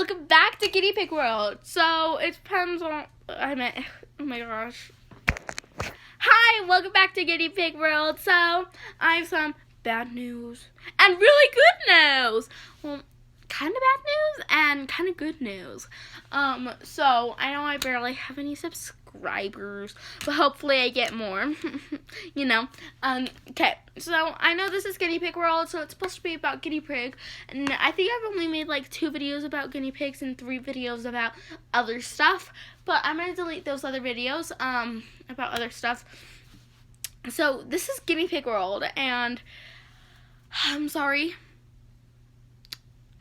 welcome back to Guinea Pig World. So, it depends on, oh my gosh. Hi, welcome back to Guinea Pig World. So, I have some bad news and really good news. Well, kind of bad news and kind of good news. So, I know I barely have any subscribers, but hopefully I get more, you know. Okay, so I know this is Guinea Pig World, so it's supposed to be about guinea pig, and I think I've only made like 2 videos about guinea pigs and 3 videos about other stuff, but I'm going to delete those other videos, about other stuff. So, this is Guinea Pig World, and I'm sorry.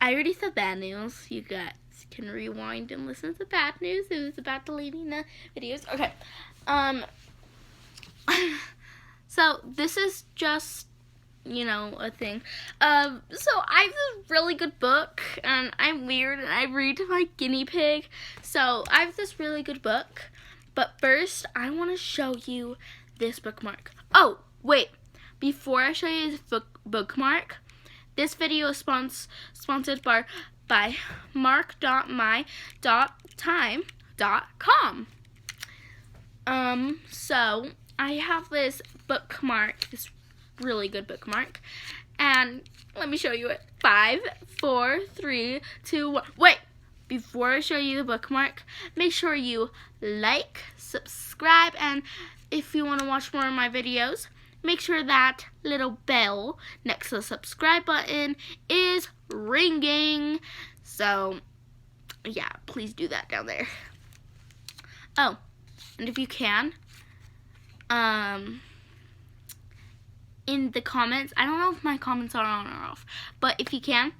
I already said bad news. You guys can rewind and listen to the bad news. It was about deleting the videos. Okay. So this is just, you know, a thing. So I have this really good book, and I'm weird, and I read like guinea pig. So I have this really good book. But first, I want to show you this bookmark. Oh, wait. Before I show you this bookmark, this video is sponsored by mark.my.time.com. So I have this bookmark, this really good bookmark, and let me show you it. 5, 4, 3, 2, 1. Wait, before I show you the bookmark, make sure you like, subscribe, and if you want to watch more of my videos, make sure that little bell next to the subscribe button is ringing. So, yeah, please do that down there. Oh, and if you can, in the comments, I don't know if my comments are on or off, but if you can,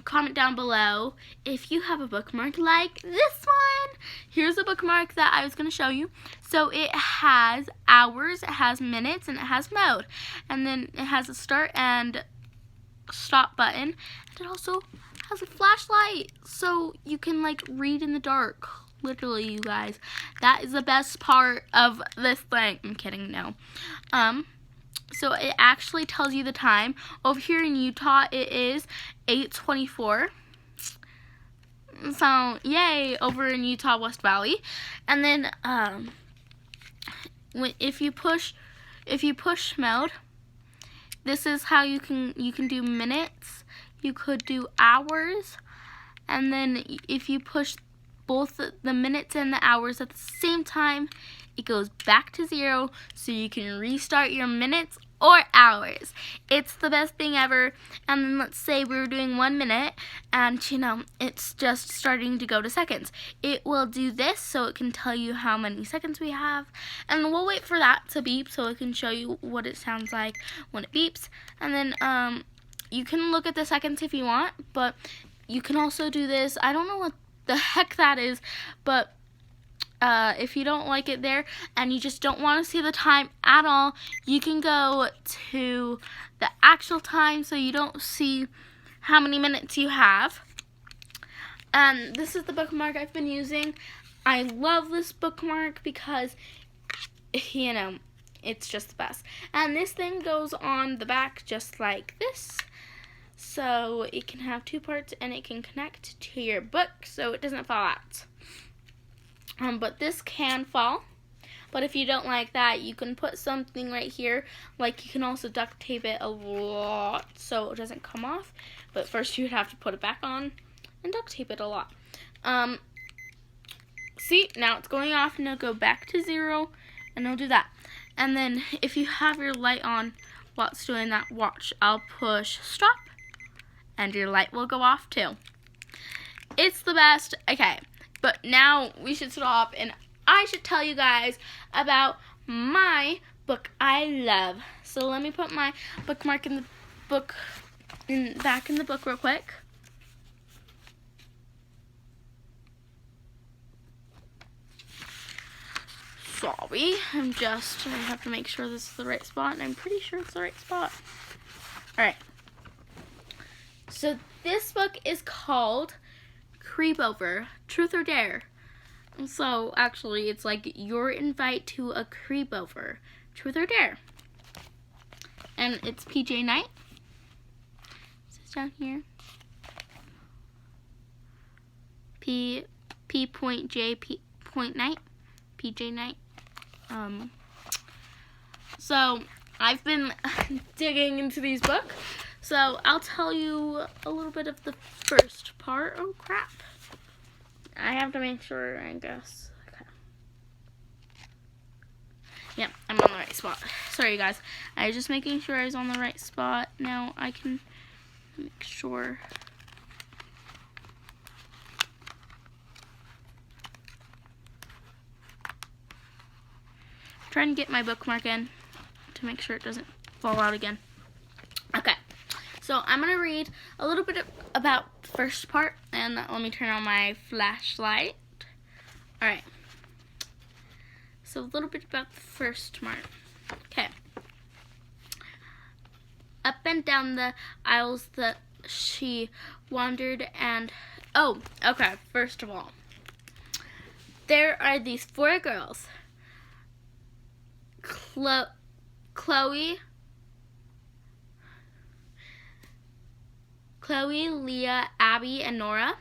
comment down below if you have a bookmark like this one. Here's a bookmark that I was going to show you. So it has hours, it has minutes, and it has mode. And then it has a start and stop button. And it also has a flashlight so you can like read in the dark. Literally, you guys. That is the best part of this thing. I'm kidding, no. So it actually tells you the time. Over here in Utah, it is 8:24. So yay, over in Utah West Valley. And then if you push mode, this is how you can do minutes. You could do hours, and then if you push both the minutes and the hours at the same time, it goes back to 0, so you can restart your minutes or hours. It's the best thing ever. And then let's say we were doing 1 minute, and you know, it's just starting to go to seconds. It will do this so it can tell you how many seconds we have, and we'll wait for that to beep so it can show you what it sounds like when it beeps. And then you can look at the seconds if you want, but you can also do this. I don't know what the heck that is, but if you don't like it there and you just don't want to see the time at all, you can go to the actual time so you don't see how many minutes you have. And this is the bookmark I've been using. I love this bookmark because, you know, it's just the best. And this thing goes on the back just like this. So it can have 2 parts, and it can connect to your book so it doesn't fall out. But this can fall. But if you don't like that, you can put something right here. Like, you can also duct tape it a lot so it doesn't come off. But first you would have to put it back on and duct tape it a lot. See, now it's going off, and it'll go back to 0, and it'll do that. And then if you have your light on while it's doing that, watch. I'll push stop, and your light will go off too. It's the best. Okay, but now we should stop, and I should tell you guys about my book I love. So let me put my bookmark in the book, back in the book real quick. Sorry, I have to make sure this is the right spot, and I'm pretty sure it's the right spot. Alright. So this book is called Creep Over, Truth or Dare. So actually, it's like your invite to a creep over, Truth or Dare. And it's PJ Night. This is down here. Knight, PJ Knight. So I've been digging into these books. So I'll tell you a little bit of the first part. Oh crap! I have to make sure, I guess. Okay. Yep, I'm on the right spot. Sorry guys. I was just making sure I was on the right spot. Now I can make sure. Trying to get my bookmark in to make sure it doesn't fall out again. Okay, so I'm going to read a little bit about the first part, and let me turn on my flashlight. Alright, so a little bit about the first part. Okay. Up and down the aisles that she wandered, and oh, okay, first of all, there are these 4 girls. Chloe, Leah, Abby, and Nora.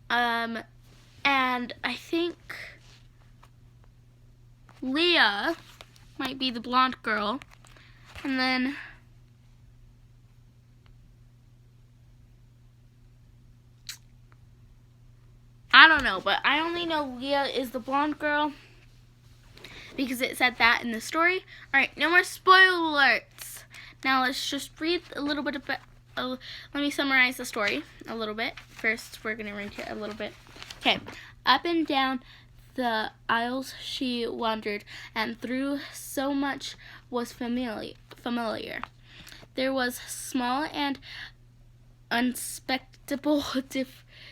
And I think Leah might be the blonde girl. And then I don't know, but I only know Leah is the blonde girl because it said that in the story. Alright, no more spoilers. Now let's just read a little bit about, let me summarize the story a little bit. First, we're going to read it a little bit. Okay, up and down the aisles she wandered, and through so much was familiar. There was small and unexpectable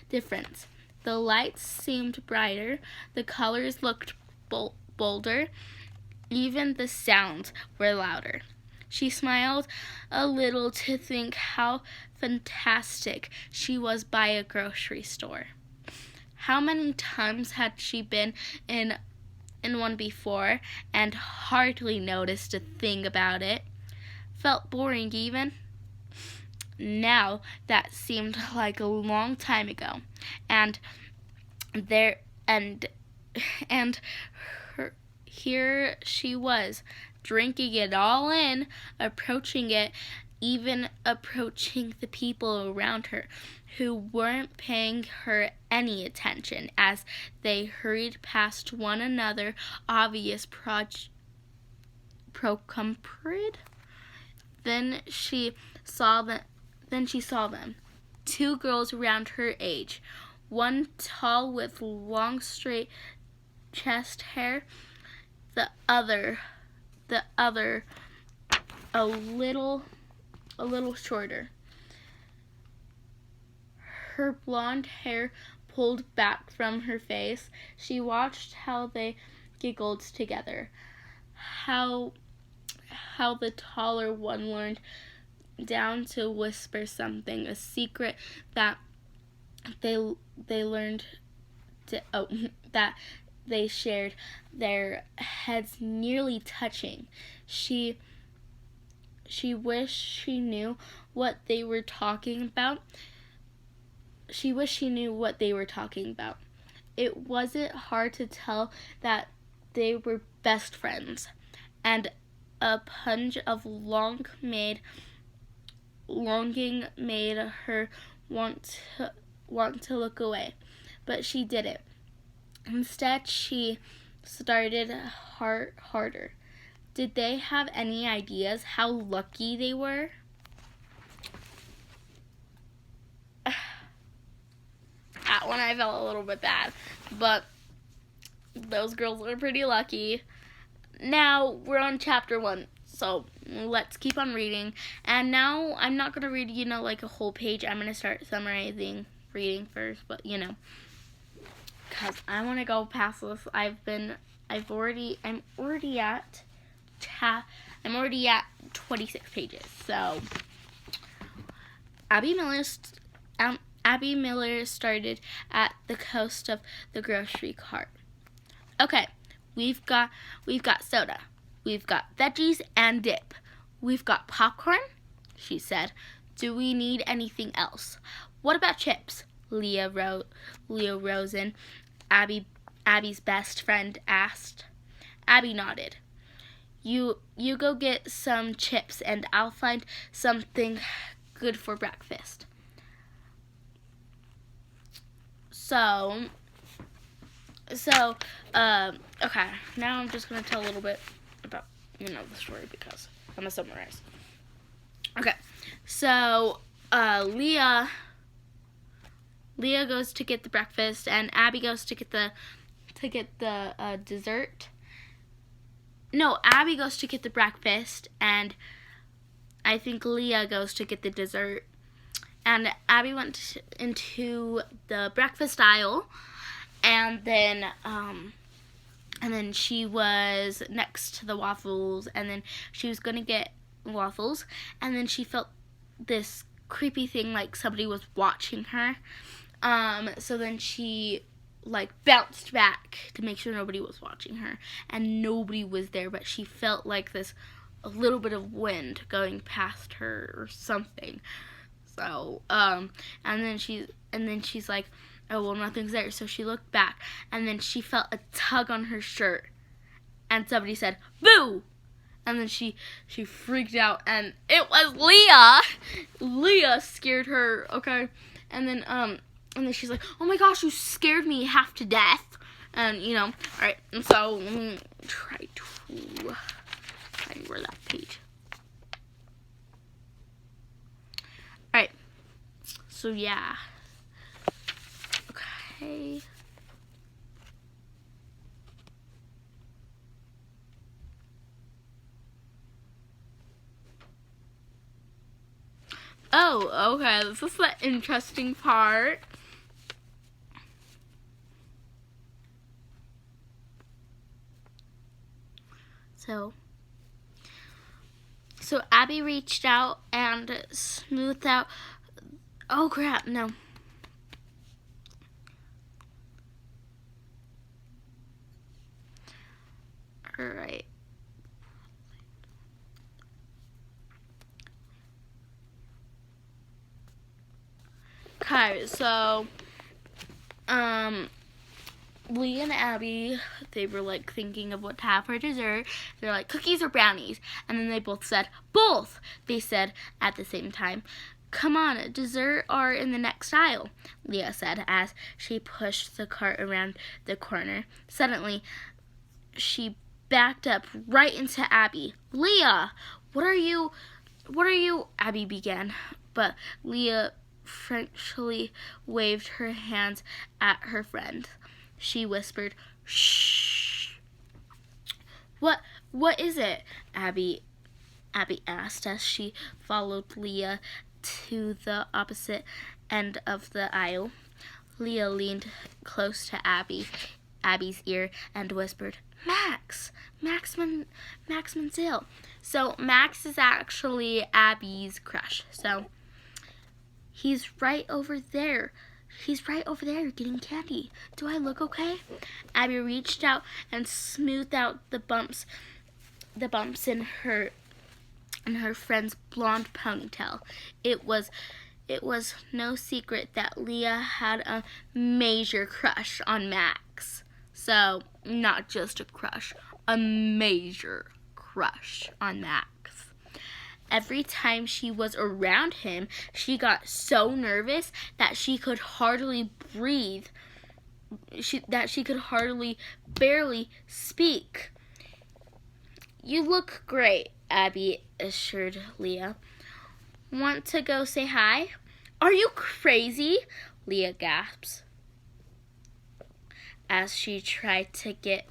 difference. The lights seemed brighter, the colors looked bolder, even the sounds were louder. She smiled a little to think how fantastic she was by a grocery store. How many times had she been in one before and hardly noticed a thing about it? Felt boring even. Now that seemed like a long time ago, and here she was, drinking it all in, approaching the people around her, who weren't paying her any attention as they hurried past one another, obvious procomparade. Then she saw them, 2 girls around her age, one tall with long straight chest hair, the other a little shorter. Her blonde hair pulled back from her face. She watched how they giggled together. How the taller one leaned down to whisper something, a secret that they shared, their heads nearly touching. She wished she knew what they were talking about. It wasn't hard to tell that they were best friends, and a punch of longing made her want to look away, but she didn't. Instead, she started harder. Did they have any ideas how lucky they were? That one I felt a little bit bad, but those girls were pretty lucky. Now we're on chapter 1, so let's keep on reading. And now I'm not going to read, like a whole page. I'm going to start summarizing reading first, but because I want to go past this. I'm already at 26 pages. So Abby Miller started at the coast of the grocery cart. Okay, we've got soda. We've got veggies and dip. We've got popcorn, she said. Do we need anything else? What about chips? Leah Rosen, Abby's best friend, asked. Abby nodded. You go get some chips and I'll find something good for breakfast. So, okay, now I'm just going to tell a little bit about, the story because I'm going to summarize. Okay, so, Leah goes to get the breakfast and Abby goes to get the dessert. No, Abby goes to get the breakfast and I think Leah goes to get the dessert. And Abby went into the breakfast aisle, and then she was next to the waffles, and then she was gonna get waffles, and then she felt this creepy thing like somebody was watching her. So then she bounced back to make sure nobody was watching her, and nobody was there, but she felt like a little bit of wind going past her or something. So, and then she's like, oh, well, nothing's there. So she looked back, and then she felt a tug on her shirt, and somebody said, boo! And then she freaked out, and it was Leah! Leah scared her, okay? And then she's like, oh my gosh, you scared me half to death. And, alright, and so let me try to find where that page. Alright, so yeah. Okay. Oh, okay, this is the interesting part. So Abby reached out and smoothed out. Oh crap, no. Alright. Okay, so Lee and Abby, they were thinking of what to have for dessert. They're like, cookies or brownies? And then they both said, both, they said at the same time. Come on, dessert are in the next aisle, Leah said as she pushed the cart around the corner. Suddenly, she backed up right into Abby. Leah, what are you, Abby began. But Leah frankly waved her hands at her friend. She whispered, shh. What is it? Abby asked as she followed Leah to the opposite end of the aisle. Leah leaned close to Abby's ear and whispered, Max Manziel. So Max is actually Abby's crush. So he's right over there. He's right over there getting candy. Do I look okay? Abby reached out and smoothed out the bumps in her friend's blonde ponytail. It was no secret that Leah had a major crush on Max. So, not just a crush, a major crush on Max. Every time she was around him, she got so nervous that she could hardly breathe, that she could barely speak. You look great, Abby assured Leah. Want to go say hi? Are you crazy? Leah gasps as she tried to get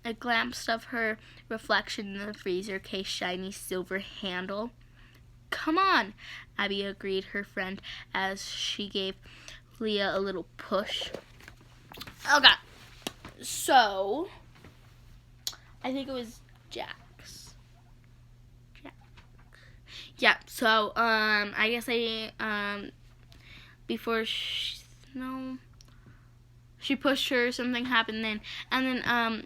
a glimpse of her reflection in the freezer case's shiny silver handle. Come on, Abby agreed her friend as she gave Leah a little push. Okay, so I think it was Jax. Yeah, so I guess before she pushed her, something happened then, and then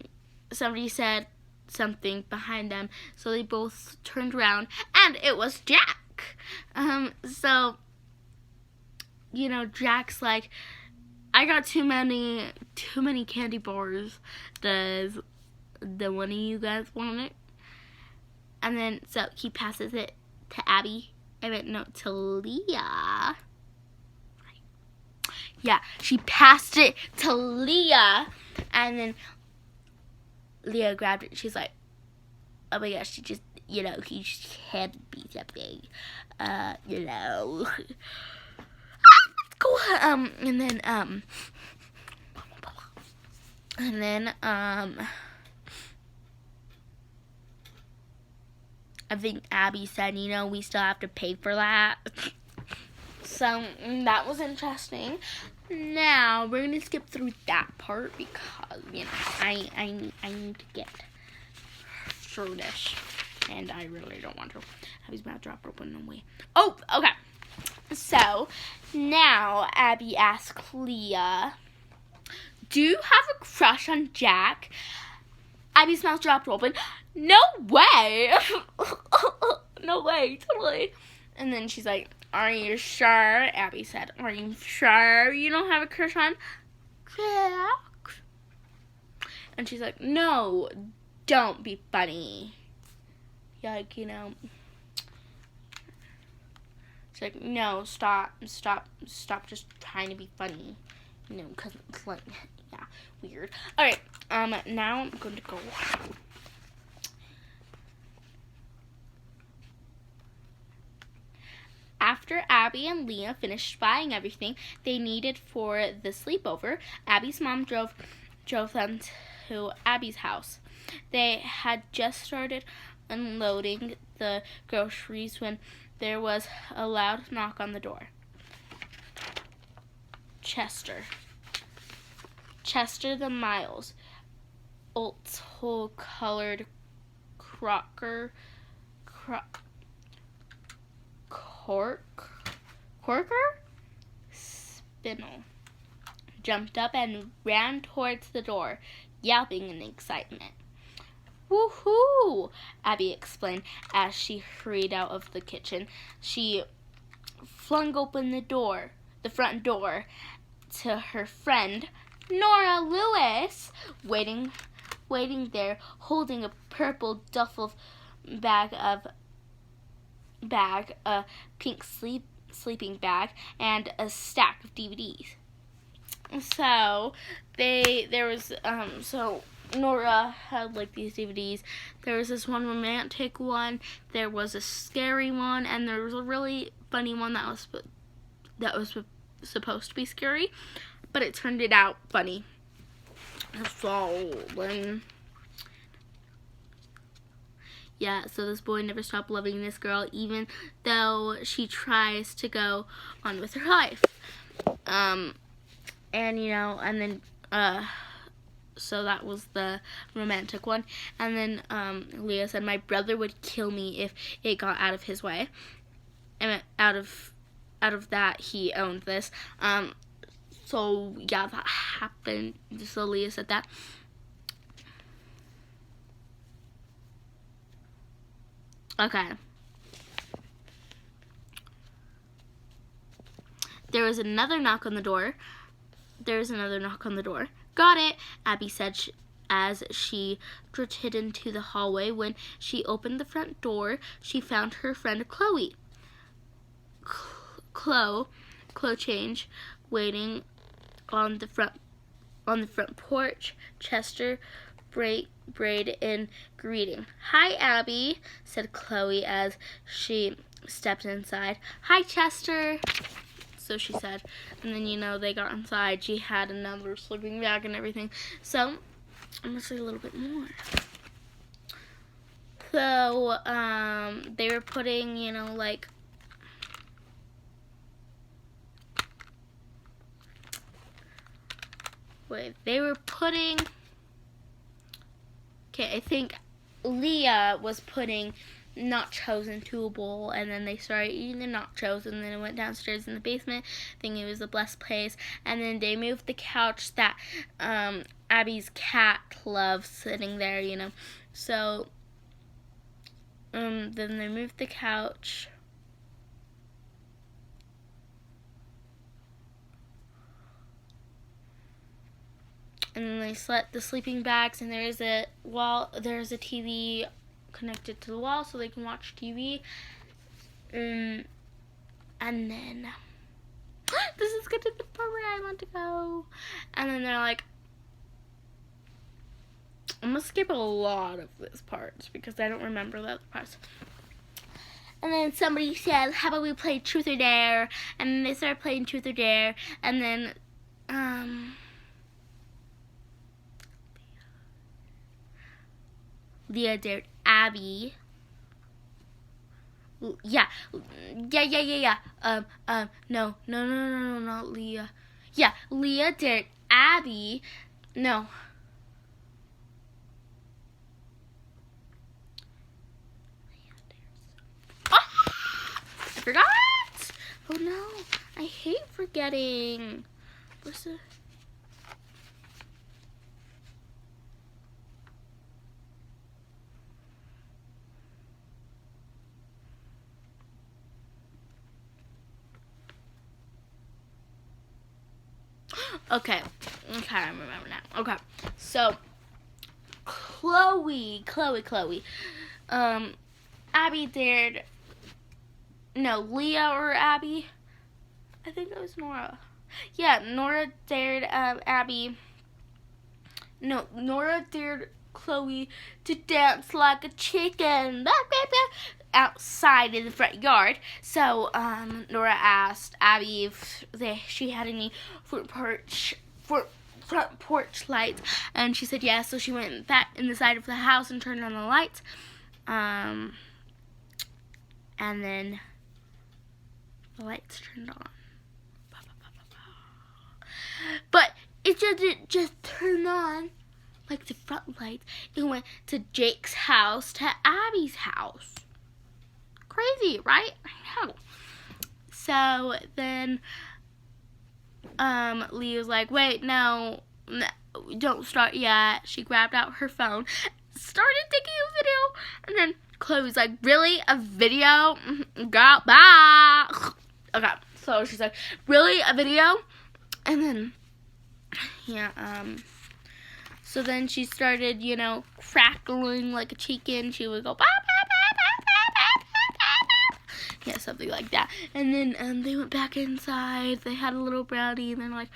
somebody said something behind them. So they both turned around, and it was Jack. So, you know, Jack's like, I got too many candy bars. Does the one of you guys want it? And then, so he passes it to Abby. To Leah. Yeah, she passed it to Leah. And then Leah grabbed it. She's like, oh my gosh, she just, you know, he just handed me something. You know. Go on. And then, I think Abby said, you know, we still have to pay for that. So, that was interesting. Now, we're going to skip through that part because, you know, I need to get through this. And I really don't want to. Abby's about to drop open no way. Oh, okay. So, now, Abby asks Leah, do you have a crush on Jack? Abby's mouth dropped open. No way! No way, totally. And then she's like, are you sure? Abby said, are you sure you don't have a crush on Jack? And she's like, no, don't be funny. Like, you know. She's like, no, stop just trying to be funny. You know, because it's like, yeah, weird. Alright, now I'm going to go. After Abby and Leah finished buying everything they needed for the sleepover, Abby's mom drove them to Abby's house. They had just started unloading the groceries when there was a loud knock on the door. Chester the Miles, Oldschool-colored Corker Spinel jumped up and ran towards the door, yelping in excitement. Woohoo! Abby explained as she hurried out of the kitchen. She flung open the front door, to her friend, Nora Lewis, waiting there, holding a purple duffel bag, a pink sleeping bag, and a stack of DVDs. So so Nora had like these DVDs. There was this one romantic one, there was a scary one, and there was a really funny one that was supposed to be scary, but it turned it out funny. So then, yeah, so this boy never stopped loving this girl, even though she tries to go on with her life. And, you know, and then, so that was the romantic one. And then, Leah said, my brother would kill me if it got out of his way. And out of that, he owned this. So, yeah, that happened. So Leah said that. Okay. There was another knock on the door. Got it, Abby said as she drifted into the hallway. When she opened the front door, she found her friend Chloe. Chloe Change waiting on the front porch. Chester braid in greeting. Hi, Abby, said Chloe as she stepped inside. Hi, Chester, so she said. And then, you know, they got inside. She had another sleeping bag and everything. So I'm gonna say a little bit more. So they were putting, you know, like, I think Leah was putting nachos into a bowl, and then they started eating the nachos, and then it went downstairs in the basement, thinking it was the blessed place, and then they moved the couch that Abby's cat loves sitting there, you know, So then they moved the couch. And then they set the sleeping bags, and there's a TV connected to the wall so they can watch TV. And then this is good to the part where I want to go. And then they're like, I'm gonna skip a lot of this part because I don't remember the other parts. And then somebody said, how about we play Truth or Dare? And then they started playing Truth or Dare. And then Leah dared Abby. Yeah. No, not Leah. Yeah, Leah dared Abby. No. I forgot! Oh no, I hate forgetting. What's the... Okay, I remember now. Okay, so Chloe. Abby dared... No, Leah or Abby? I think it was Nora. Yeah, Nora dared Abby. No, Nora dared Chloe to dance like a chicken outside in the front yard. So Nora asked Abby if she had any front porch lights, and she said yes. So she went back in the side of the house and turned on the lights. And then the lights turned on. But it didn't just turn on like the front lights. It went to Jake's house, to Abby's house. Crazy, right? I know. So then Lee was like, wait, no, don't start yet. She grabbed out her phone, started taking a video, and then Chloe was like, really? A video? Girl, bye. Okay, so she's like, really? A video? And then, so then she started, crackling like a chicken. She would go, bah, bah, bah, bah, bah, bah, bah, bah. Yeah, something like that. And then they went back inside. They had a little brownie, and then like,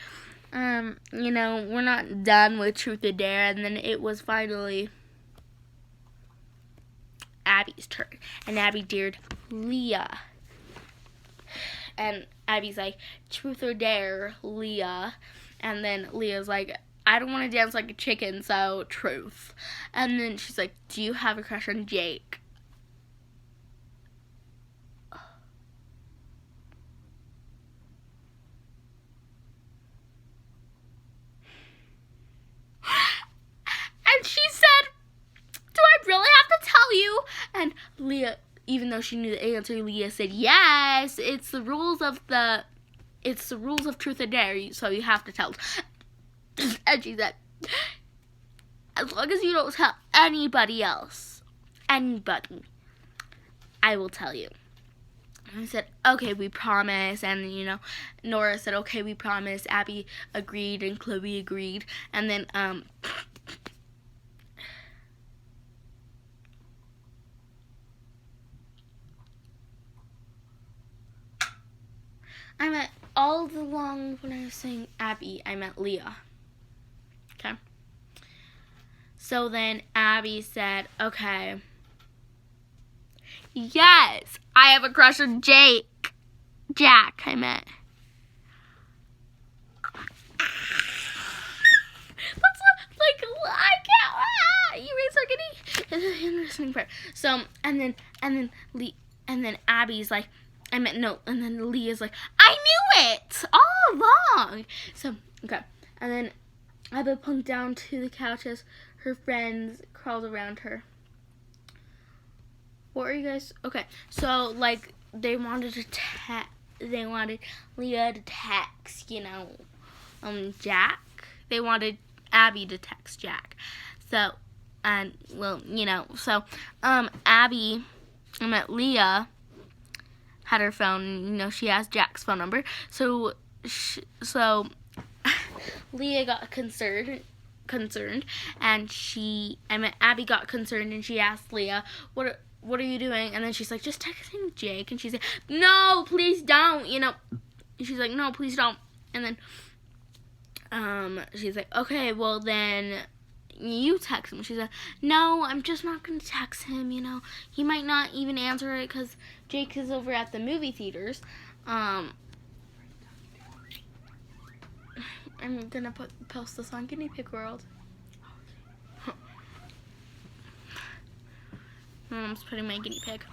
we're not done with Truth or Dare. And then it was finally Abby's turn, and Abby dared Leah. And Abby's like, Truth or Dare, Leah. And then Leah's like, I don't want to dance like a chicken, so truth. And then she's like, do you have a crush on Jake? And she said, do I really have to tell you? And Leah, even though she knew the answer, Leah said, yes, it's the rules of Truth or Dare, so you have to tell. And she said, as long as you don't tell anybody else, I will tell you. And I said, okay, we promise. And, Nora said, okay, we promise. Abby agreed, and Chloe agreed. And then, I meant all along when I was saying Abby, I meant Leah. Okay? So then Abby said, okay, yes, I have a crush on Jack, I meant. That's like, I can't, you guys are getting an interesting part. So, and then Abby's like, I meant no, and then Leah's like, I knew it all along. So, okay, and then Abby plunked down to the couch as her friends crawled around her. What are you guys? Okay, so like they wanted Leah to text, Jack. They wanted Abby to text Jack. So And, well, you know, so, Abby, Leah had her phone, you know, she has Jack's phone number. So Leah got concerned, and Abby got concerned, and she asked Leah, what are you doing? And then she's like, just texting Jake. And she's like, no, please don't, you know. She's like, no, please don't. And then, she's like, okay, well then, you text him. She's like, no, I'm just not going to text him, you know. He might not even answer it because Jake is over at the movie theaters. I'm going to post this on Guinea Pig World. Mom's putting my guinea pig.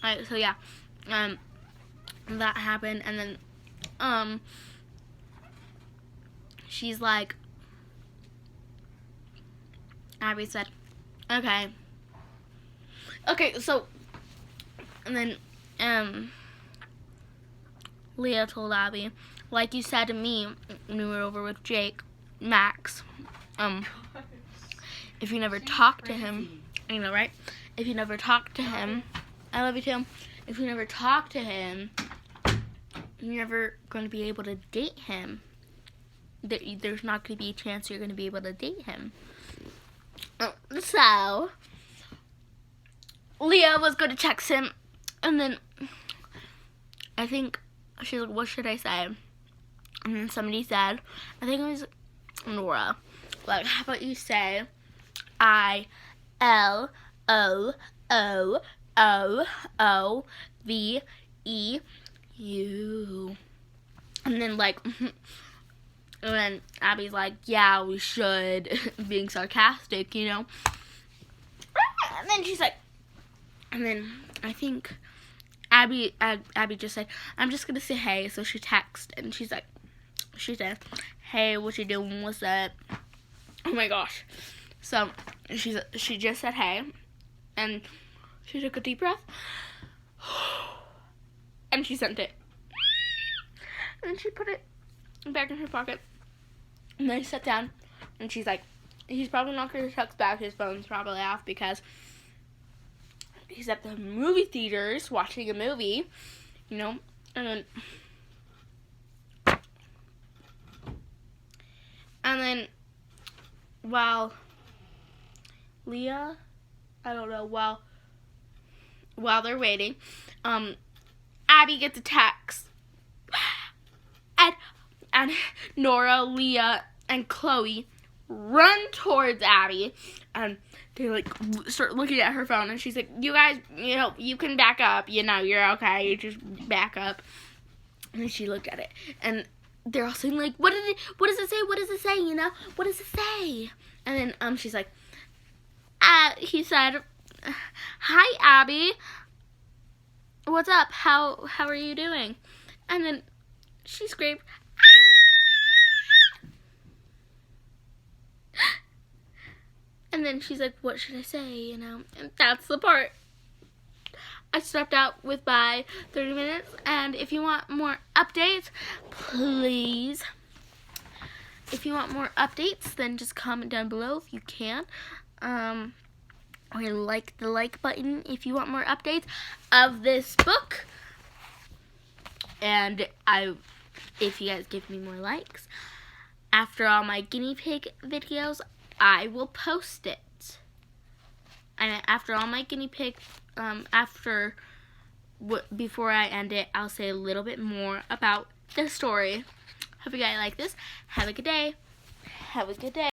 Alright, so yeah. That happened, and then, she's like, Abby said, okay, so, and then, Leah told Abby, like you said to me when we were over with Max, if you never talk to him, you know, right? If you never talk to him, I love you too. If you never talk to him, you're never going to be able to date him. There's not going to be a chance you're going to be able to date him. So, Leah was going to text him, and then I think she's like, what should I say? And then somebody said, I think it was Nora, like, how about you say, ILOOOOVEU. And then, like, and then Abby's like, yeah, we should, being sarcastic, you know. And then she's like, and then I think Abby just said, I'm just going to say hey. So she texted, and she said, hey, what you doing? What's up? Oh my gosh. So she just said hey, and she took a deep breath, and she sent it. And she put it back in her pocket. And then I sat down, and she's like, he's probably not going to text back. His phone's probably off because he's at the movie theaters watching a movie, you know. And then while Leah, I don't know, while they're waiting, Abby gets a text. And Nora, Leah, and Chloe run towards Abby, and they like start looking at her phone, and she's like, you guys, you know, you can back up, you know, you're okay, you just back up. And then she looked at it, and they're all saying like, what does it say, you know, what does it say? And then she's like, he said, hi Abby, what's up, how are you doing? And then she screamed, and then she's like, what should I say, you know? And that's the part. I stepped out with my 30 minutes. And if you want more updates, please. If you want more updates, then just comment down below if you can. Or like the like button if you want more updates of this book. And if you guys give me more likes, after all my guinea pig videos, I will post it. And after all my guinea pig, before I end it, I'll say a little bit more about the story. Hope you guys like this. Have a good day. Have a good day.